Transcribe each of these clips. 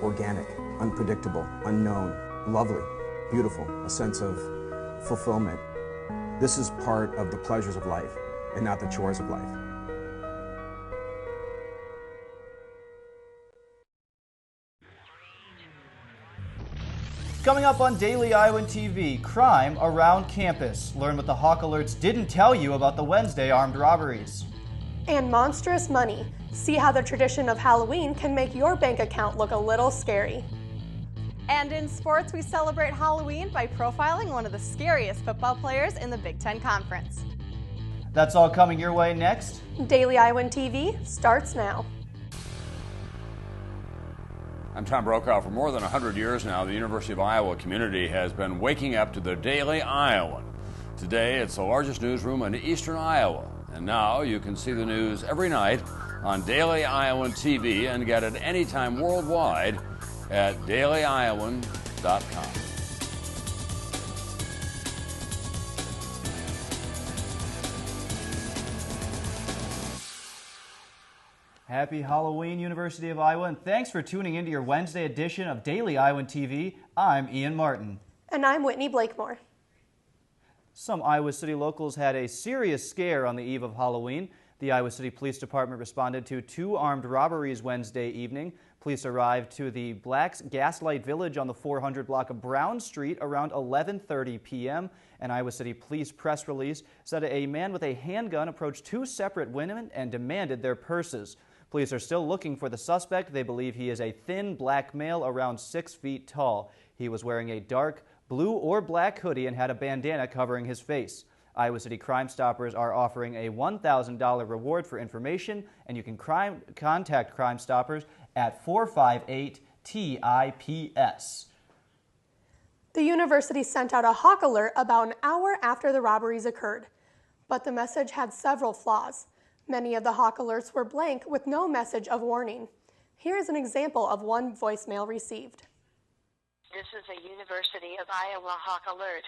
organic, unpredictable, unknown, lovely, beautiful, a sense of fulfillment. This is part of the pleasures of life and not the chores of life. Coming up on Daily Iowan TV, crime around campus. Learn what the Hawk Alerts didn't tell you about the Wednesday armed robberies. And monstrous money. See how the tradition of Halloween can make your bank account look a little scary. And in sports, we celebrate Halloween by profiling one of the scariest football players in the Big Ten Conference. That's all coming your way next. Daily Iowan TV starts now. I'm Tom Brokaw. For more than 100 years now, the University of Iowa community has been waking up to the Daily Iowan. Today, it's the largest newsroom in eastern Iowa. And now you can see the news every night on Daily Iowan TV and get it anytime worldwide at dailyiowan.com. Happy Halloween, University of Iowa, and thanks for tuning into your Wednesday edition of Daily Iowan TV. I'm Ian Martin. And I'm Whitney Blakemore. Some Iowa City locals had a serious scare on the eve of Halloween. The Iowa City Police Department responded to 2 armed robberies Wednesday evening. Police arrived to the Black's Gaslight Village on the 400 block of Brown Street around 11:30 p.m. An Iowa City Police press release said a man with a handgun approached 2 separate women and demanded their purses. Police are still looking for the suspect. They believe he is a thin black male around 6 feet tall. He was wearing a dark blue or black hoodie and had a bandana covering his face. Iowa City Crime Stoppers are offering a $1,000 reward for information, and you can contact Crime Stoppers at 458-TIPS. The university sent out a Hawk Alert about an hour after the robberies occurred, but the message had several flaws. Many of the Hawk Alerts were blank with no message of warning. Here is an example of one voicemail received. This is a University of Iowa Hawk Alert.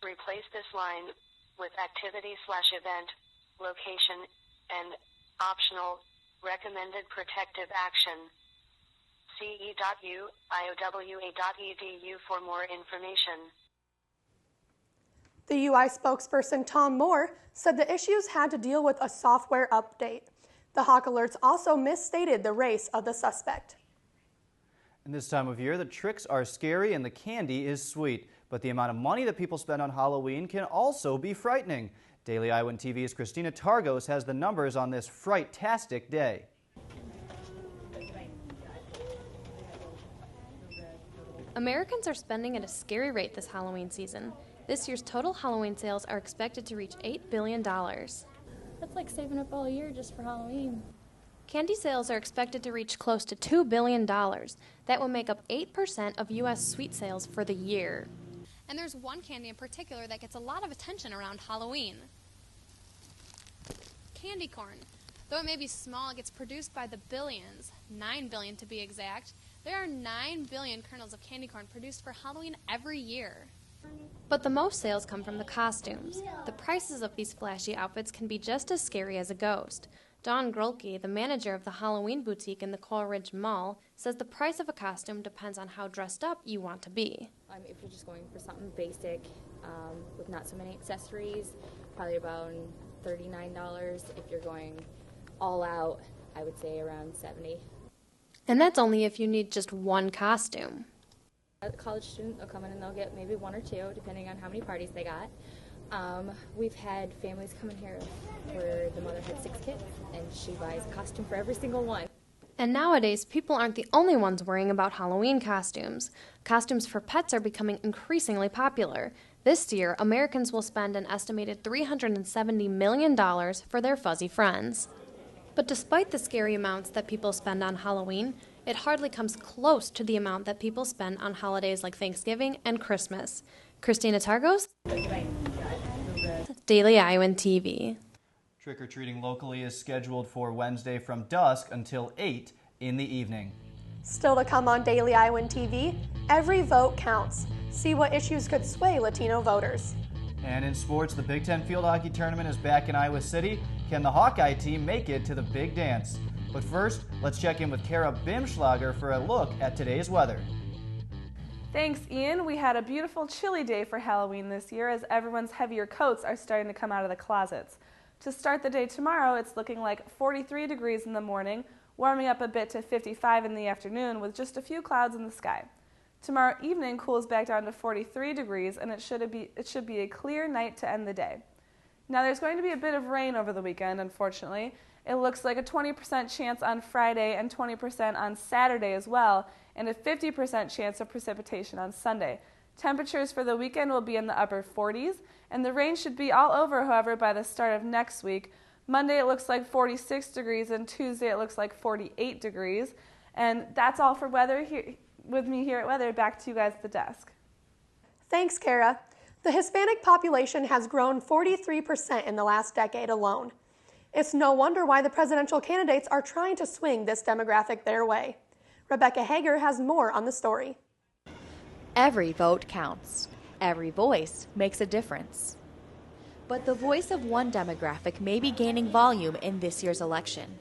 Replace this line with activity/event, location, and optional recommended protective action. ce.uiowa.edu for more information. The UI spokesperson Tom Moore said the issues had to deal with a software update. The Hawk Alerts also misstated the race of the suspect. And this time of year, the tricks are scary and the candy is sweet. But the amount of money that people spend on Halloween can also be frightening. Daily Iowan TV's Christina Targos has the numbers on this fright-tastic day. Americans are spending at a scary rate this Halloween season. This year's total Halloween sales are expected to reach $8 billion. That's like saving up all year just for Halloween. Candy sales are expected to reach close to $2 billion. That will make up 8% of U.S. sweet sales for the year. And there's one candy in particular that gets a lot of attention around Halloween. Candy corn. Though it may be small, it gets produced by the billions, 9 billion to be exact. There are 9 billion kernels of candy corn produced for Halloween every year. But the most sales come from the costumes. The prices of these flashy outfits can be just as scary as a ghost. Dawn Grolke, the manager of the Halloween boutique in the Coleridge Mall, says the price of a costume depends on how dressed up you want to be. If you're just going for something basic with not so many accessories, probably about $39. If you're going all out, I would say around $70. And that's only if you need just one costume. A college student will come in and they'll get maybe 1 or 2, depending on how many parties they got. We've had families come in here where the mother had 6 kids, and she buys a costume for every single one. And nowadays, people aren't the only ones worrying about Halloween costumes. Costumes for pets are becoming increasingly popular. This year, Americans will spend an estimated $370 million for their fuzzy friends. But despite the scary amounts that people spend on Halloween, it hardly comes close to the amount that people spend on holidays like Thanksgiving and Christmas. Christina Targos, Daily Iowan TV. Trick-or-treating locally is scheduled for Wednesday from dusk until 8 in the evening. Still to come on Daily Iowan TV, every vote counts. See what issues could sway Latino voters. And in sports, the Big Ten field hockey tournament is back in Iowa City. Can the Hawkeye team make it to the big dance? But first, let's check in with Kara Bimschlager for a look at today's weather. Thanks, Ian. We had a beautiful chilly day for Halloween this year as everyone's heavier coats are starting to come out of the closets. To start the day tomorrow, it's looking like 43 degrees in the morning, warming up a bit to 55 in the afternoon with just a few clouds in the sky. Tomorrow evening cools back down to 43 degrees and it should be a clear night to end the day. Now there's going to be a bit of rain over the weekend, unfortunately. It looks like a 20% chance on Friday and 20% on Saturday as well, and a 50% chance of precipitation on Sunday. Temperatures for the weekend will be in the upper 40s, and the rain should be all over, however, by the start of next week. Monday it looks like 46 degrees, and Tuesday it looks like 48 degrees. And that's all for weather. Here, with me here at Weather, back to you guys at the desk. Thanks, Kara. The Hispanic population has grown 43% in the last decade alone. It's no wonder why the presidential candidates are trying to swing this demographic their way. Rebecca Hager has more on the story. Every vote counts. Every voice makes a difference. But the voice of one demographic may be gaining volume in this year's election.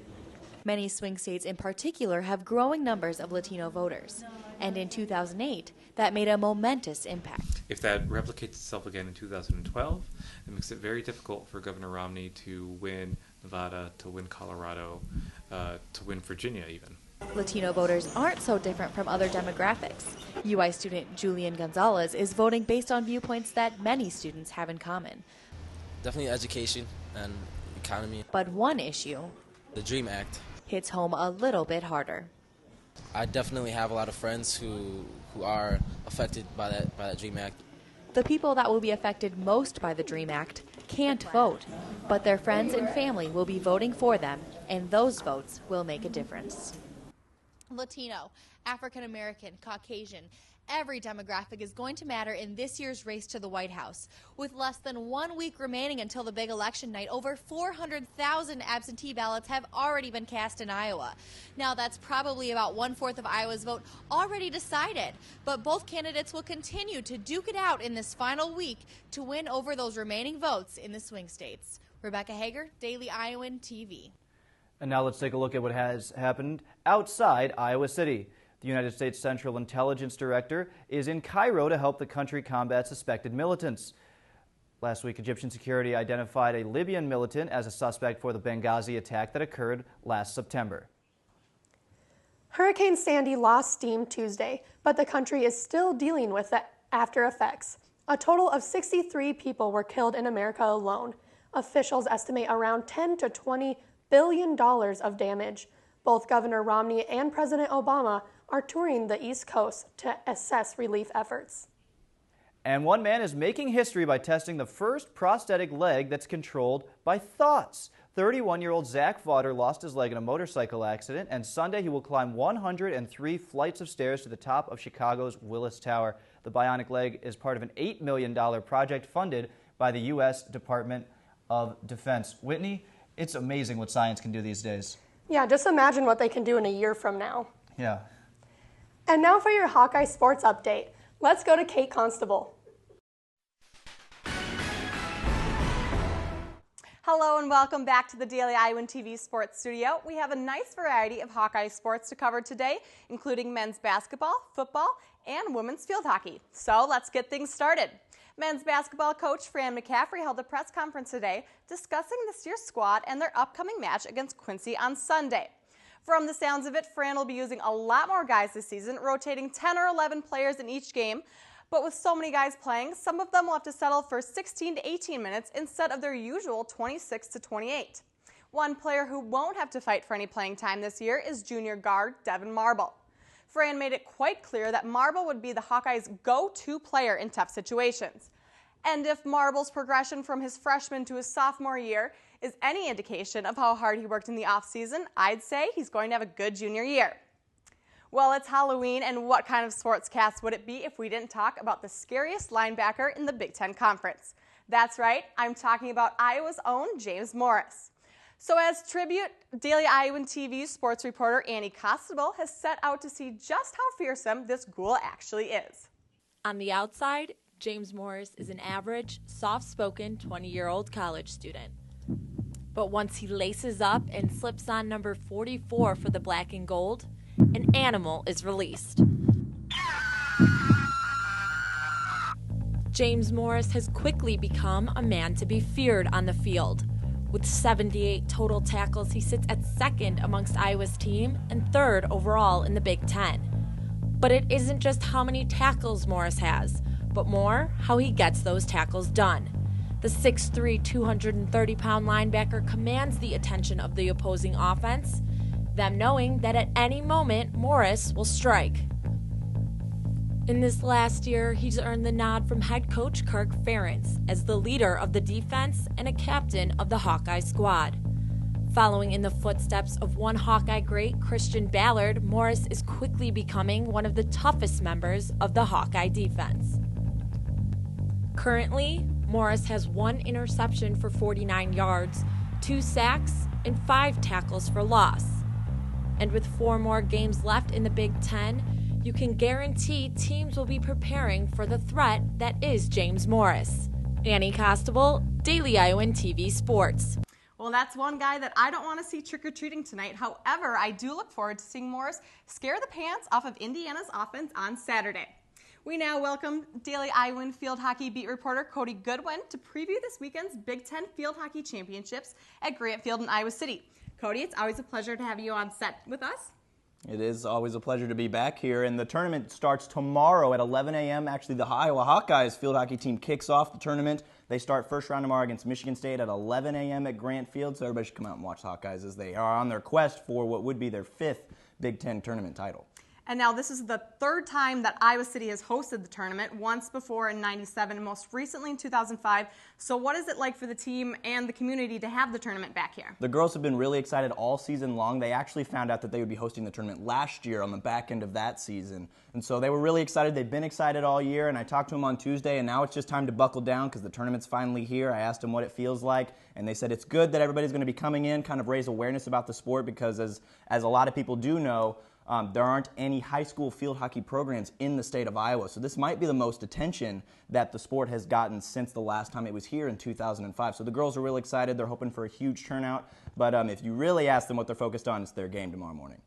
Many swing states in particular have growing numbers of Latino voters. And in 2008, that made a momentous impact. If that replicates itself again in 2012, it makes it very difficult for Governor Romney to win Nevada, to win Colorado, to win Virginia even. Latino voters aren't so different from other demographics. UI student Julian Gonzalez is voting based on viewpoints that many students have in common. Definitely education and economy. But one issue, the DREAM Act, hits home a little bit harder. I definitely have a lot of friends who are affected by that DREAM Act. The people that will be affected most by the DREAM Act can't vote, but their friends and family will be voting for them, and those votes will make a difference. Latino, African American, Caucasian, every demographic is going to matter in this year's race to the White House. With less than 1 week remaining until the big election night, over 400,000 absentee ballots have already been cast in Iowa. Now that's probably about 1/4 of Iowa's vote already decided, but both candidates will continue to duke it out in this final week to win over those remaining votes in the swing states. Rebecca Hager, Daily Iowan TV. And now let's take a look at what has happened outside Iowa City. The United States Central Intelligence Director is in Cairo to help the country combat suspected militants. Last week, Egyptian security identified a Libyan militant as a suspect for the Benghazi attack that occurred last September. Hurricane Sandy lost steam Tuesday, but the country is still dealing with the after effects. A total of 63 people were killed in America alone. Officials estimate around $10 to $20 billion of damage. Both Governor Romney and President Obama are touring the East Coast to assess relief efforts. And one man is making history by testing the first prosthetic leg that's controlled by thoughts. 31-year-old Zach Vaughter lost his leg in a motorcycle accident, and Sunday he will climb 103 flights of stairs to the top of Chicago's Willis Tower. The bionic leg is part of an $8 million project funded by the U.S. Department of Defense. Whitney, it's amazing what science can do these days. Yeah, just imagine what they can do in a year from now. Yeah. And now for your Hawkeye sports update. Let's go to Kate Constable. Hello and welcome back to the Daily Iowan TV Sports Studio. We have a nice variety of Hawkeye sports to cover today, including men's basketball, football, and women's field hockey. So let's get things started. Men's basketball coach Fran McCaffrey held a press conference today discussing this year's squad and their upcoming match against Quincy on Sunday. From the sounds of it, Fran will be using a lot more guys this season, rotating 10 or 11 players in each game. But with so many guys playing, some of them will have to settle for 16 to 18 minutes instead of their usual 26 to 28. One player who won't have to fight for any playing time this year is junior guard Devin Marble. Fran made it quite clear that Marble would be the Hawkeyes' go-to player in tough situations. And if Marble's progression from his freshman to his sophomore year is any indication of how hard he worked in the offseason, I'd say he's going to have a good junior year. Well, it's Halloween, and what kind of sportscast would it be if we didn't talk about the scariest linebacker in the Big Ten Conference? That's right, I'm talking about Iowa's own James Morris. So as tribute, Daily Iowan TV sports reporter Annie Constable has set out to see just how fearsome this ghoul actually is. On the outside, James Morris is an average, soft-spoken 20-year-old college student. But once he laces up and slips on number 44 for the black and gold, an animal is released. James Morris has quickly become a man to be feared on the field. With 78 total tackles, he sits at second amongst Iowa's team and third overall in the Big Ten. But it isn't just how many tackles Morris has, but more how he gets those tackles done. The 6'3", 230-pound linebacker commands the attention of the opposing offense, them knowing that at any moment Morris will strike. In this last year, he's earned the nod from head coach Kirk Ferentz as the leader of the defense and a captain of the Hawkeye squad. Following in the footsteps of one Hawkeye great, Christian Ballard, Morris is quickly becoming one of the toughest members of the Hawkeye defense. Currently, Morris has 1 interception for 49 yards, 2 sacks, and 5 tackles for loss. And with 4 more games left in the Big Ten, you can guarantee teams will be preparing for the threat that is James Morris. Annie Constable, Daily Iowan TV Sports. Well, that's one guy that I don't want to see trick-or-treating tonight. However, I do look forward to seeing Morris scare the pants off of Indiana's offense on Saturday. We now welcome Daily Iowan field hockey beat reporter Cody Goodwin to preview this weekend's Big Ten Field Hockey Championships at Grant Field in Iowa City. Cody, it's always a pleasure to have you on set with us. It is always a pleasure to be back here, and the tournament starts tomorrow at 11 a.m. Actually, the Iowa Hawkeyes field hockey team kicks off the tournament. They start first round tomorrow against Michigan State at 11 a.m. at Grant Field, so everybody should come out and watch the Hawkeyes as they are on their quest for what would be their 5th Big Ten tournament title. And now this is the 3rd time that Iowa City has hosted the tournament, once before in '97 and most recently in 2005. So what is it like for the team and the community to have the tournament back here? The girls have been really excited all season long. They actually found out that they would be hosting the tournament last year on the back end of that season. And so they were really excited. They've been excited all year, and I talked to them on Tuesday, and now it's just time to buckle down because the tournament's finally here. I asked them what it feels like, and they said it's good that everybody's going to be coming in, kind of raise awareness about the sport because as a lot of people do know, there aren't any high school field hockey programs in the state of Iowa. So this might be the most attention that the sport has gotten since the last time it was here in 2005. So the girls are really excited. They're hoping for a huge turnout. But if you really ask them what they're focused on, it's their game tomorrow morning.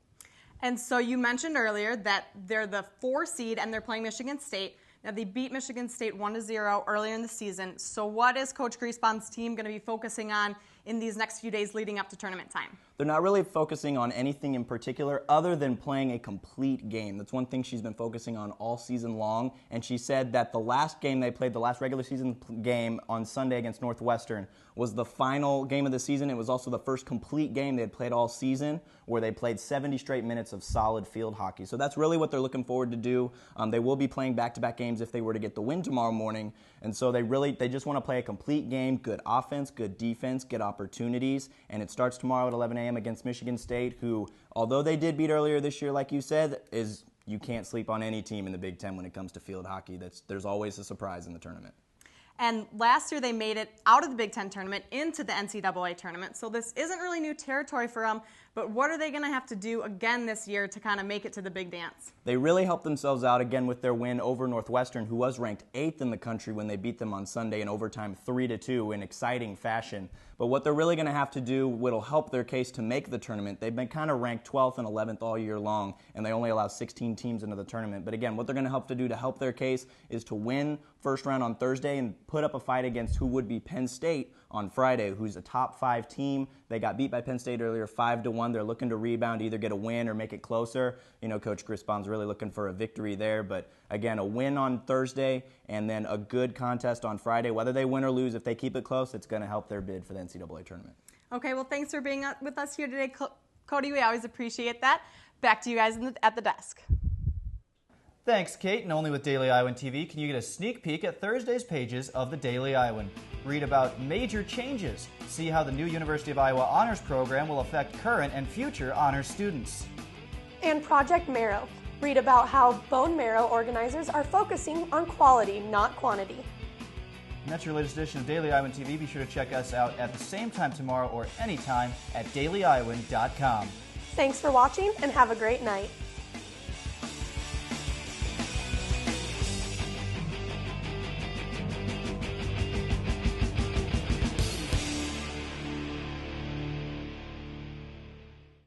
And so you mentioned earlier that they're the 4 seed and they're playing Michigan State. Now, they beat Michigan State 1-0 earlier in the season. So what is Coach Griesbaum's team going to be focusing on in these next few days leading up to tournament time? They're not really focusing on anything in particular other than playing a complete game. That's one thing she's been focusing on all season long. And she said that the last game they played, the last regular season game on Sunday against Northwestern, was the final game of the season. It was also the first complete game they had played all season where they played 70 straight minutes of solid field hockey. So that's really what they're looking forward to do. They will be playing back-to-back games if they were to get the win tomorrow morning. And so they just want to play a complete game, good offense, good defense, get opportunities. And it starts tomorrow at 11 a.m. against Michigan State, who, although they did beat earlier this year, like you said, you can't sleep on any team in the Big Ten when it comes to field hockey. There's always a surprise in the tournament. And last year they made it out of the Big Ten tournament into the NCAA tournament. So this isn't really new territory for them, but what are they going to have to do again this year to kind of make it to the big dance? They really helped themselves out again with their win over Northwestern, who was ranked 8th in the country when they beat them on Sunday in overtime 3-2 in exciting fashion. But what they're really going to have to do will help their case to make the tournament. They've been kind of ranked 12th and 11th all year long, and they only allow 16 teams into the tournament. But again, what they're going to have to do to help their case is to win first round on Thursday and put up a fight against who would be Penn State on Friday, who's a top 5 team. They got beat by Penn State earlier 5-1. They're looking to rebound, either get a win or make it closer. You know, Coach Griesbaum's really looking for a victory there. But again, a win on Thursday and then a good contest on Friday. Whether they win or lose, if they keep it close, it's going to help their bid for the NCAA tournament. Okay, well, thanks for being with us here today, Cody. We always appreciate that. Back to you guys at the desk. Thanks, Kate. And only with Daily Iowan TV can you get a sneak peek at Thursday's pages of the Daily Iowan. Read about major changes. See how the new University of Iowa Honors Program will affect current and future honors students. And Project Marrow. Read about how bone marrow organizers are focusing on quality, not quantity. And that's your latest edition of Daily Iowan TV. Be sure to check us out at the same time tomorrow or anytime at dailyiowan.com. Thanks for watching and have a great night.